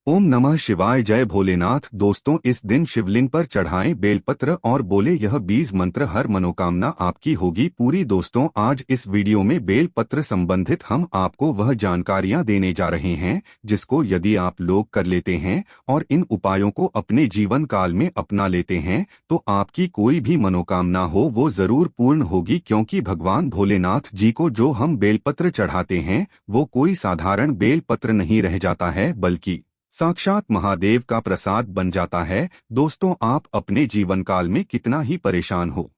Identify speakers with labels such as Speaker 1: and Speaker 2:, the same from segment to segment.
Speaker 1: ओम नमः शिवाय। जय भोलेनाथ। दोस्तों, इस दिन शिवलिंग पर चढ़ाएं बेलपत्र और बोले यह 20 मंत्र, हर मनोकामना आपकी होगी पूरी। दोस्तों, आज इस वीडियो में बेलपत्र संबंधित हम आपको वह जानकारियां देने जा रहे हैं जिसको यदि आप लोग कर लेते हैं और इन उपायों को अपने जीवन काल में अपना लेते हैं तो आपकी कोई भी मनोकामना हो वो जरूर पूर्ण होगी। क्योंकि भगवान भोलेनाथ जी को जो हम बेलपत्र चढ़ाते हैं वो कोई साधारण बेलपत्र नहीं रह जाता है बल्कि साक्षात महादेव का प्रसाद बन जाता है। दोस्तों, आप अपने जीवन काल में कितना ही परेशान हो,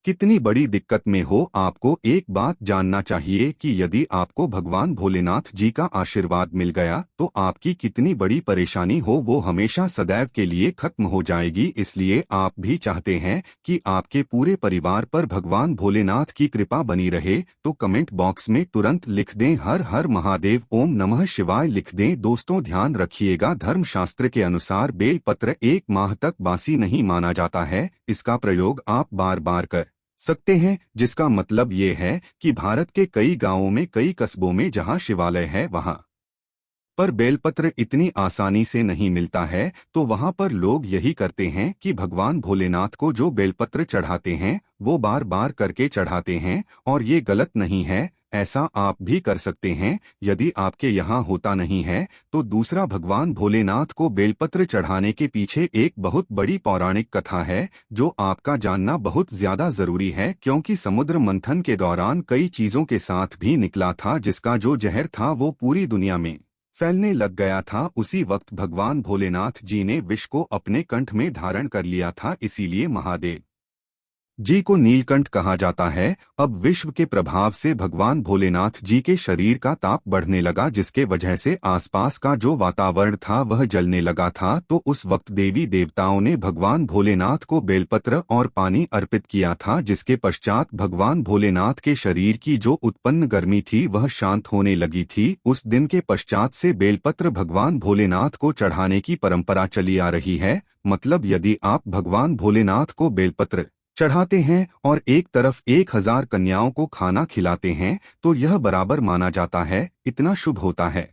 Speaker 1: कितनी बड़ी दिक्कत में हो, आपको एक बात जानना चाहिए कि यदि आपको भगवान भोलेनाथ जी का आशीर्वाद मिल गया तो आपकी कितनी बड़ी परेशानी हो वो हमेशा सदैव के लिए खत्म हो जाएगी। इसलिए आप भी चाहते हैं कि आपके पूरे परिवार पर भगवान भोलेनाथ की कृपा बनी रहे तो कमेंट बॉक्स में तुरंत लिख दें हर हर महादेव, ओम नमः शिवाय लिख दें। दोस्तों, ध्यान रखिएगा, धर्मशास्त्र के अनुसार बेलपत्र 1 माह तक बासी नहीं माना जाता है। इसका प्रयोग आप बार बार कर सकते हैं, जिसका मतलब ये है कि भारत के कई गांवों में, कई कस्बों में जहां शिवालय है वहां पर बेलपत्र इतनी आसानी से नहीं मिलता है तो वहां पर लोग यही करते हैं कि भगवान भोलेनाथ को जो बेलपत्र चढ़ाते हैं वो बार बार करके चढ़ाते हैं। और ये गलत नहीं है, ऐसा आप भी कर सकते हैं। यदि आपके यहाँ होता नहीं है तो दूसरा, भगवान भोलेनाथ को बेलपत्र चढ़ाने के पीछे एक बहुत बड़ी पौराणिक कथा है जो आपका जानना बहुत ज्यादा जरूरी है। क्योंकि समुद्र मंथन के दौरान कई चीजों के साथ भी निकला था जिसका जो जहर था वो पूरी दुनिया में फैलने लग गया था। उसी वक्त भगवान भोलेनाथ जी ने विष को अपने कंठ में धारण कर लिया था, इसीलिए महादेव जी को नीलकंठ कहा जाता है। अब विश्व के प्रभाव से भगवान भोलेनाथ जी के शरीर का ताप बढ़ने लगा जिसके वजह से आसपास का जो वातावरण था वह जलने लगा था। तो उस वक्त देवी देवताओं ने भगवान भोलेनाथ को बेलपत्र और पानी अर्पित किया था, जिसके पश्चात भगवान भोलेनाथ के शरीर की जो उत्पन्न गर्मी थी वह शांत होने लगी थी। उस दिन के पश्चात से बेलपत्र भगवान भोलेनाथ को चढ़ाने की परंपरा चली आ रही है। मतलब यदि आप भगवान भोलेनाथ को बेलपत्र चढ़ाते हैं और एक तरफ 1000 कन्याओं को खाना खिलाते हैं तो यह बराबर माना जाता है, इतना शुभ होता है।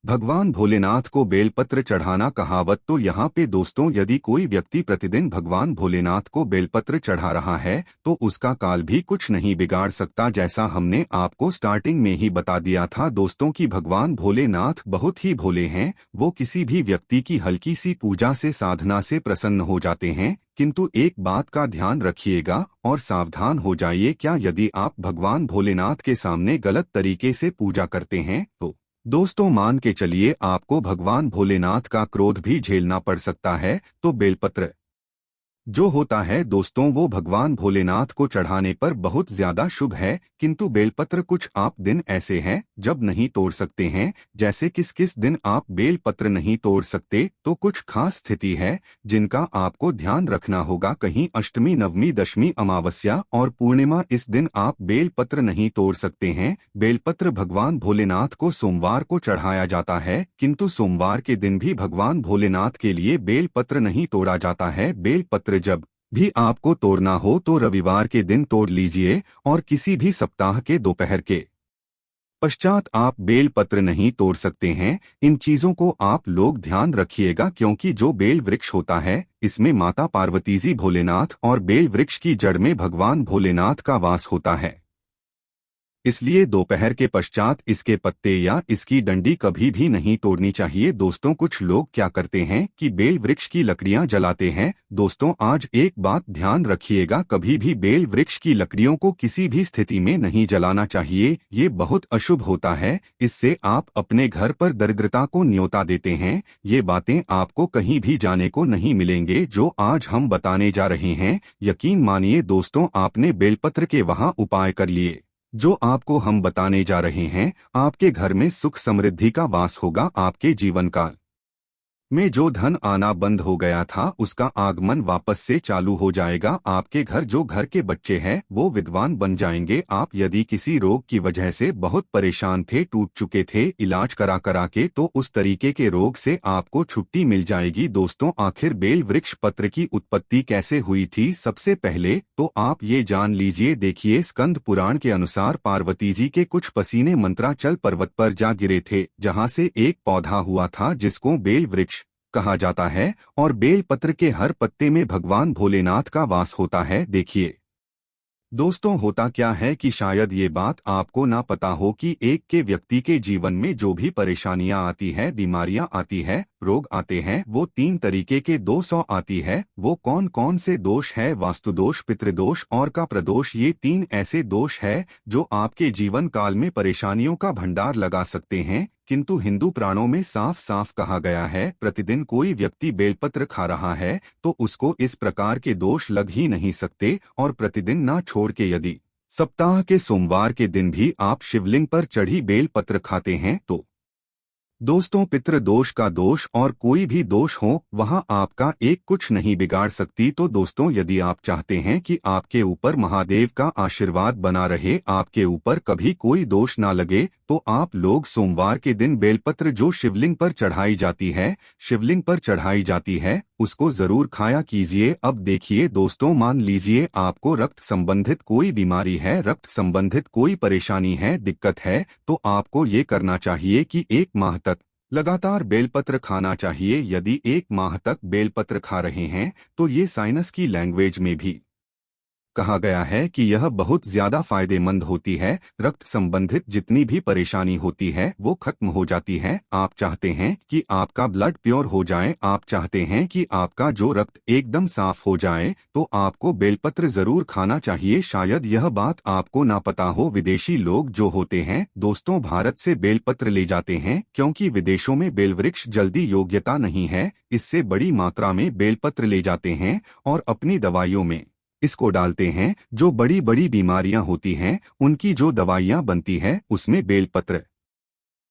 Speaker 1: भगवान भोलेनाथ को बेलपत्र चढ़ाना कहावत तो यहाँ पे दोस्तों, यदि कोई व्यक्ति प्रतिदिन भगवान भोलेनाथ को बेलपत्र चढ़ा रहा है तो उसका काल भी कुछ नहीं बिगाड़ सकता। जैसा हमने आपको स्टार्टिंग में ही बता दिया था दोस्तों कि भगवान भोलेनाथ बहुत ही भोले हैं। वो किसी भी व्यक्ति की हल्की सी पूजा से, साधना से प्रसन्न हो जाते हैं। किंतु एक बात का ध्यान रखिएगा और सावधान हो जाइए, क्या यदि आप भगवान भोलेनाथ के सामने गलत तरीके से पूजा करते हैं तो दोस्तों मान के चलिए आपको भगवान भोलेनाथ का क्रोध भी झेलना पड़ सकता है। तो बेलपत्र जो होता है दोस्तों वो भगवान भोलेनाथ को चढ़ाने पर बहुत ज्यादा शुभ है। किंतु बेलपत्र कुछ आप दिन ऐसे हैं जब नहीं तोड़ सकते हैं। जैसे किस किस दिन आप बेलपत्र नहीं तोड़ सकते, तो कुछ खास स्थिति है जिनका आपको ध्यान रखना होगा। कहीं अष्टमी, नवमी, दशमी, अमावस्या और पूर्णिमा, इस दिन आप बेलपत्र नहीं तोड़ सकते हैं। बेलपत्र भगवान भोलेनाथ को सोमवार को चढ़ाया जाता है, किंतु सोमवार के दिन भी भगवान भोलेनाथ के लिए बेलपत्र नहीं तोड़ा जाता है। बेलपत्र जब भी आपको तोड़ना हो तो रविवार के दिन तोड़ लीजिए और किसी भी सप्ताह के दोपहर के पश्चात आप बेलपत्र नहीं तोड़ सकते हैं। इन चीजों को आप लोग ध्यान रखिएगा क्योंकि जो बेल वृक्ष होता है इसमें माता पार्वती जी, भोलेनाथ और बेल वृक्ष की जड़ में भगवान भोलेनाथ का वास होता है। इसलिए दोपहर के पश्चात इसके पत्ते या इसकी डंडी कभी भी नहीं तोड़नी चाहिए। दोस्तों, कुछ लोग क्या करते हैं कि बेल वृक्ष की लकड़ियां जलाते हैं। दोस्तों, आज एक बात ध्यान रखिएगा, कभी भी बेल वृक्ष की लकड़ियों को किसी भी स्थिति में नहीं जलाना चाहिए। ये बहुत अशुभ होता है। इससे आप अपने घर पर दरिद्रता को न्योता देते हैं। ये बातें आपको कहीं भी जाने को नहीं मिलेंगे जो आज हम बताने जा रहे हैं। यकीन मानिए दोस्तों, आपने बेलपत्र के वहां उपाय कर लिए जो आपको हम बताने जा रहे हैं। आपके घर में सुख समृद्धि का वास होगा। आपके जीवन काल में जो धन आना बंद हो गया था उसका आगमन वापस से चालू हो जाएगा। आपके घर जो घर के बच्चे हैं वो विद्वान बन जाएंगे। आप यदि किसी रोग की वजह से बहुत परेशान थे, टूट चुके थे इलाज करा करा के, तो उस तरीके के रोग से आपको छुट्टी मिल जाएगी। दोस्तों, आखिर बेल वृक्ष पत्र की उत्पत्ति कैसे हुई थी? सबसे पहले तो आप ये जान लीजिए। देखिए, स्कंद पुराण के अनुसार पार्वती जी के कुछ पसीने मंत्राचल पर्वत पर जा गिरे थे, जहाँ से एक पौधा हुआ था जिसको बेल वृक्ष कहा जाता है, और बेल पत्र के हर पत्ते में भगवान भोलेनाथ का वास होता है। देखिए दोस्तों, होता क्या है कि शायद ये बात आपको ना पता हो कि एक के व्यक्ति के जीवन में जो भी परेशानियां आती है, बीमारियां आती है, रोग आते हैं, वो 3 तरीके के दोषों आती है। वो कौन कौन से दोष है? वास्तु दोष, पितृदोष और का प्रदोष। ये 3 ऐसे दोष है जो आपके जीवन काल में परेशानियों का भंडार लगा सकते हैं। किंतु हिंदू पुराणों में साफ साफ कहा गया है, प्रतिदिन कोई व्यक्ति बेलपत्र खा रहा है तो उसको इस प्रकार के दोष लग ही नहीं सकते। और प्रतिदिन ना छोड़ के यदि सप्ताह के सोमवार के दिन भी आप शिवलिंग पर चढ़ी बेलपत्र खाते हैं तो दोस्तों, पितृ दोष का दोष और कोई भी दोष हो वहां आपका एक कुछ नहीं बिगाड़ सकती। तो दोस्तों, यदि आप चाहते हैं कि आपके ऊपर महादेव का आशीर्वाद बना रहे, आपके ऊपर कभी कोई दोष ना लगे, तो आप लोग सोमवार के दिन बेलपत्र जो शिवलिंग पर चढ़ाई जाती है उसको जरूर खाया कीजिए। अब देखिए दोस्तों, मान लीजिए आपको रक्त संबंधित कोई बीमारी है, रक्त संबंधित कोई परेशानी है, दिक्कत है, तो आपको ये करना चाहिए कि 1 माह तक लगातार बेलपत्र खाना चाहिए। यदि 1 माह तक बेलपत्र खा रहे हैं तो ये साइंस की लैंग्वेज में भी कहा गया है कि यह बहुत ज्यादा फायदेमंद होती है। रक्त संबंधित जितनी भी परेशानी होती है वो खत्म हो जाती है। आप चाहते हैं कि आपका ब्लड प्योर हो जाए, आप चाहते हैं कि आपका जो रक्त एकदम साफ हो जाए, तो आपको बेलपत्र जरूर खाना चाहिए। शायद यह बात आपको ना पता हो, विदेशी लोग जो होते हैं दोस्तों भारत से बेलपत्र ले जाते हैं, क्योंकि विदेशों में बेलवृक्ष जल्दी योग्यता नहीं है, इससे बड़ी मात्रा में बेलपत्र ले जाते हैं और अपनी दवाइयों में इसको डालते हैं। जो बड़ी बड़ी बीमारियां होती हैं उनकी जो दवाइयां बनती है उसमें बेलपत्र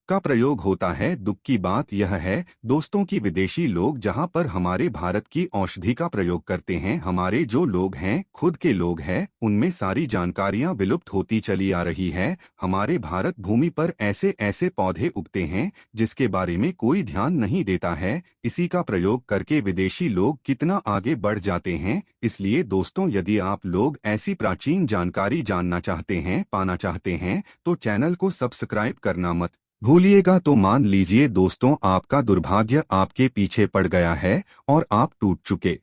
Speaker 1: का प्रयोग होता है। दुख की बात यह है दोस्तों कि विदेशी लोग जहां पर हमारे भारत की औषधि का प्रयोग करते हैं, हमारे जो लोग हैं, खुद के लोग हैं, उनमें सारी जानकारियां विलुप्त होती चली आ रही है। हमारे भारत भूमि पर ऐसे ऐसे पौधे उगते हैं जिसके बारे में कोई ध्यान नहीं देता है। इसी का प्रयोग करके विदेशी लोग कितना आगे बढ़ जाते हैं। इसलिए दोस्तों, यदि आप लोग ऐसी प्राचीन जानकारी जानना चाहते हैं, पाना चाहते हैं, तो चैनल को सब्सक्राइब करना मत भूलिएगा। तो मान लीजिए दोस्तों, आपका दुर्भाग्य आपके पीछे पड़ गया है और आप टूट चुके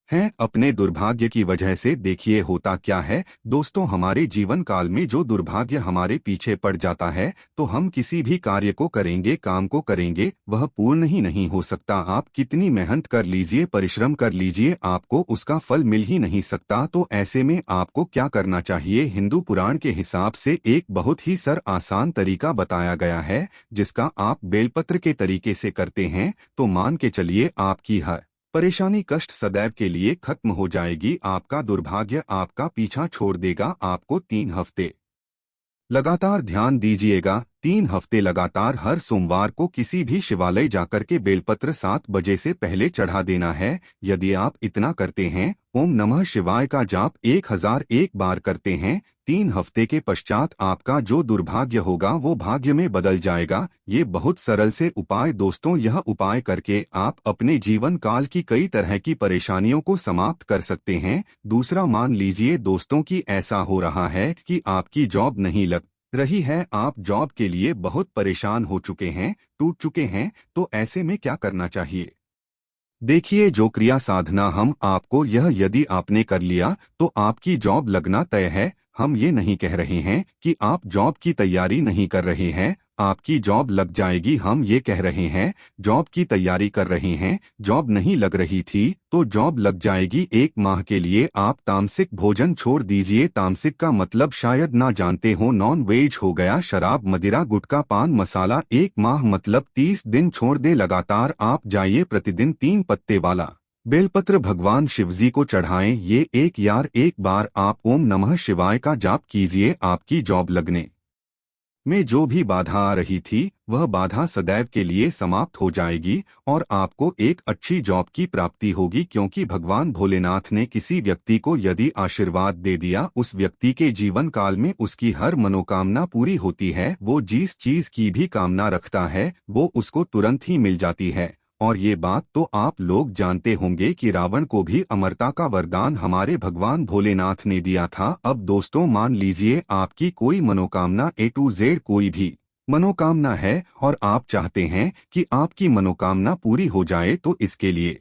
Speaker 1: हैं अपने दुर्भाग्य की वजह से। देखिए होता क्या है दोस्तों, हमारे जीवन काल में जो दुर्भाग्य हमारे पीछे पड़ जाता है तो हम किसी भी कार्य को करेंगे, काम को करेंगे, वह पूर्ण ही नहीं हो सकता। आप कितनी मेहनत कर लीजिए, परिश्रम कर लीजिए, आपको उसका फल मिल ही नहीं सकता। तो ऐसे में आपको क्या करना चाहिए? हिंदू पुराण के हिसाब से एक बहुत ही आसान तरीका बताया गया है, जिसका आप बेलपत्र के तरीके से करते हैं तो मान के चलिए आपकी हर परेशानी, कष्ट सदैव के लिए खत्म हो जाएगी। आपका दुर्भाग्य आपका पीछा छोड़ देगा। आपको 3 हफ्ते लगातार ध्यान दीजिएगा, 3 हफ्ते लगातार हर सोमवार को किसी भी शिवालय जाकर के बेलपत्र 7 बजे से पहले चढ़ा देना है। यदि आप इतना करते हैं, ओम नमः शिवाय का जाप 1001 बार करते हैं, 3 हफ्ते के पश्चात आपका जो दुर्भाग्य होगा वो भाग्य में बदल जाएगा। ये बहुत सरल से उपाय दोस्तों, यह उपाय करके आप अपने जीवन काल की कई तरह की परेशानियों को समाप्त कर सकते हैं। दूसरा, मान लीजिए दोस्तों कि ऐसा हो रहा है कि आपकी जॉब नहीं लग रही है, आप जॉब के लिए बहुत परेशान हो चुके हैं, टूट चुके हैं, तो ऐसे में क्या करना चाहिए? देखिए, जो क्रिया साधना हम आपको यदि आपने कर लिया तो आपकी जॉब लगना तय है। हम ये नहीं कह रहे हैं कि आप जॉब की तैयारी नहीं कर रहे हैं, आपकी जॉब लग जाएगी। हम ये कह रहे हैं जॉब की तैयारी कर रहे हैं, जॉब नहीं लग रही थी तो जॉब लग जाएगी। 1 माह के लिए आप तामसिक भोजन छोड़ दीजिए। तामसिक का मतलब शायद ना जानते हो, नॉन वेज हो गया, शराब, मदिरा, गुटखा, पान मसाला। 1 माह मतलब 30 दिन छोड़ दे लगातार। आप जाइए, प्रतिदिन 3 पत्ते वाला बेलपत्र भगवान शिवजी को चढ़ाएं। ये 1 बार आप ओम नमः शिवाय का जाप कीजिए, आपकी जॉब लगने में जो भी बाधा आ रही थी वह बाधा सदैव के लिए समाप्त हो जाएगी और आपको एक अच्छी जॉब की प्राप्ति होगी, क्योंकि भगवान भोलेनाथ ने किसी व्यक्ति को यदि आशीर्वाद दे दिया, उस व्यक्ति के जीवन काल में उसकी हर मनोकामना पूरी होती है। वो जिस चीज की भी कामना रखता है वो उसको तुरंत ही मिल जाती है। और ये बात तो आप लोग जानते होंगे कि रावण को भी अमरता का वरदान हमारे भगवान भोलेनाथ ने दिया था। अब दोस्तों मान लीजिए आपकी कोई मनोकामना A to Z कोई भी मनोकामना है और आप चाहते हैं कि आपकी मनोकामना पूरी हो जाए, तो इसके लिए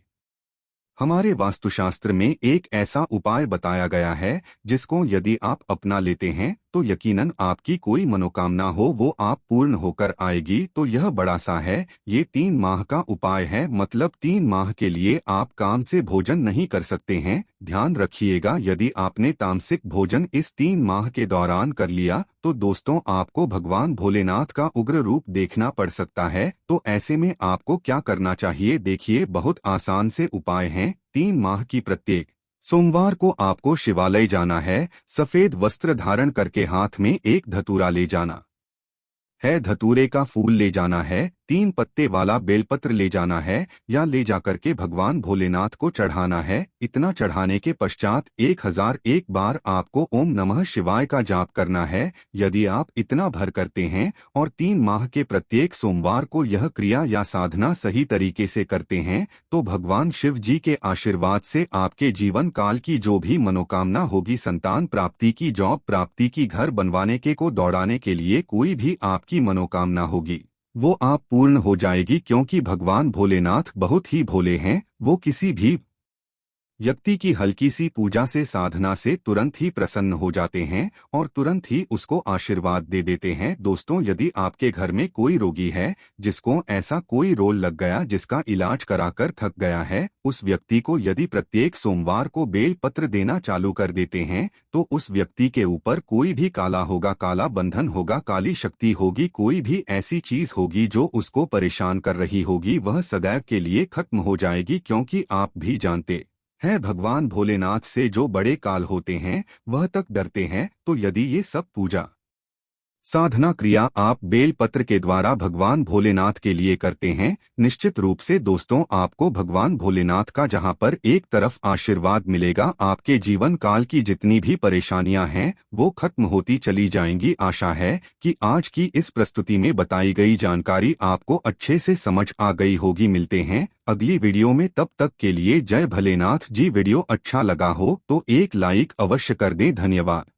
Speaker 1: हमारे वास्तुशास्त्र में एक ऐसा उपाय बताया गया है जिसको यदि आप अपना लेते हैं तो यकीनन आपकी कोई मनोकामना हो वो आप पूर्ण होकर आएगी। तो यह बड़ा सा है, ये 3 माह का उपाय है, मतलब 3 माह के लिए आप काम से भोजन नहीं कर सकते हैं। ध्यान रखिएगा, यदि आपने तामसिक भोजन इस 3 माह के दौरान कर लिया तो दोस्तों आपको भगवान भोलेनाथ का उग्र रूप देखना पड़ सकता है। तो ऐसे में आपको क्या करना चाहिए, देखिए बहुत आसान से उपाय हैं। 3 माह की प्रत्येक सोमवार को आपको शिवालय जाना है, सफेद वस्त्र धारण करके हाथ में एक धतूरा ले जाना है, धतूरे का फूल ले जाना है, 3 पत्ते वाला बेलपत्र ले जाना है या ले जाकर के भगवान भोलेनाथ को चढ़ाना है। इतना चढ़ाने के पश्चात 1001 बार आपको ओम नमः शिवाय का जाप करना है। यदि आप इतना भर करते हैं और 3 माह के प्रत्येक सोमवार को यह क्रिया या साधना सही तरीके से करते हैं तो भगवान शिव जी के आशीर्वाद से आपके जीवन काल की जो भी मनोकामना होगी, संतान प्राप्ति की, जॉब प्राप्ति की, घर बनवाने के को दौड़ाने के लिए कोई भी आपकी मनोकामना होगी वो आप पूर्ण हो जाएगी। क्योंकि भगवान भोलेनाथ बहुत ही भोले हैं, वो किसी भी व्यक्ति की हल्की सी पूजा से, साधना से तुरंत ही प्रसन्न हो जाते हैं और तुरंत ही उसको आशीर्वाद दे देते हैं। दोस्तों यदि आपके घर में कोई रोगी है जिसको ऐसा कोई रोग लग गया जिसका इलाज कराकर थक गया है, उस व्यक्ति को यदि प्रत्येक सोमवार को बेल पत्र देना चालू कर देते हैं तो उस व्यक्ति के ऊपर कोई भी काला होगा, काला बंधन होगा, काली शक्ति होगी, कोई भी ऐसी चीज होगी जो उसको परेशान कर रही होगी, वह सदैव के लिए खत्म हो जाएगी। क्योंकि आप भी जानते है भगवान भोलेनाथ से जो बड़े काल होते हैं वह तक डरते हैं। तो यदि ये सब पूजा साधना क्रिया आप बेल पत्र के द्वारा भगवान भोलेनाथ के लिए करते हैं, निश्चित रूप से दोस्तों आपको भगवान भोलेनाथ का जहां पर एक तरफ आशीर्वाद मिलेगा, आपके जीवन काल की जितनी भी परेशानियां हैं वो खत्म होती चली जाएंगी। आशा है कि आज की इस प्रस्तुति में बताई गई जानकारी आपको अच्छे से समझ आ गई होगी। मिलते हैं अगली वीडियो में, तब तक के लिए जय भोलेनाथ जी। वीडियो अच्छा लगा हो तो एक लाइक अवश्य कर दें। धन्यवाद।